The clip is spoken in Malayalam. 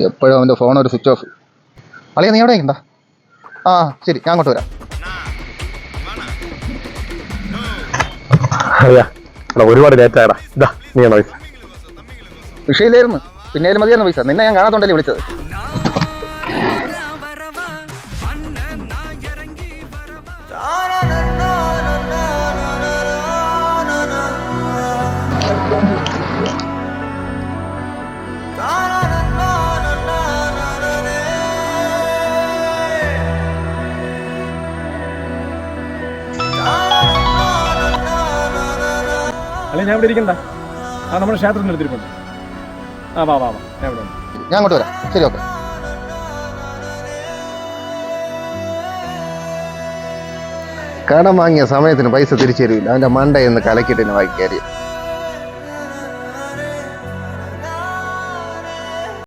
എപ്പോഴും അവൻ്റെ ഫോൺ ഒരു സ്വിച്ച് ഓഫ്. അളിയ നീ എവിടെ നിൽക്കണ്ട? ആ ശരി, ഞാൻ അങ്ങോട്ട് വരാം. ഒരുപാട് ലേറ്റ് ആയടാ. ഇതാ നീ പൈസ. വിഷയില്ലായിരുന്നു, പിന്നേലും മതിയായിരുന്നു പൈസ. നിന്നെ ഞാൻ കാണാത്തോണ്ടല്ലേ വിളിച്ചത്. അല്ലെ ഞാൻ ഇവിടെ ഇരിക്കണ്ട. നമ്മുടെ ക്ഷേത്രത്തിൻ്റെ അടുത്തിരിപ്പുണ്ട്. വാ ഞാൻ ഇവിടെ ഉണ്ട്. ഞാൻ അങ്ങോട്ട് വരാം. ശരി, ഓക്കെ. കടം വാങ്ങിയ സമയത്തിന് പൈസ തിരിച്ചു തരില്ല. അവൻ്റെ മണ്ടയെന്ന് കലക്കിട്ടിന് വായിക്കാര്യം.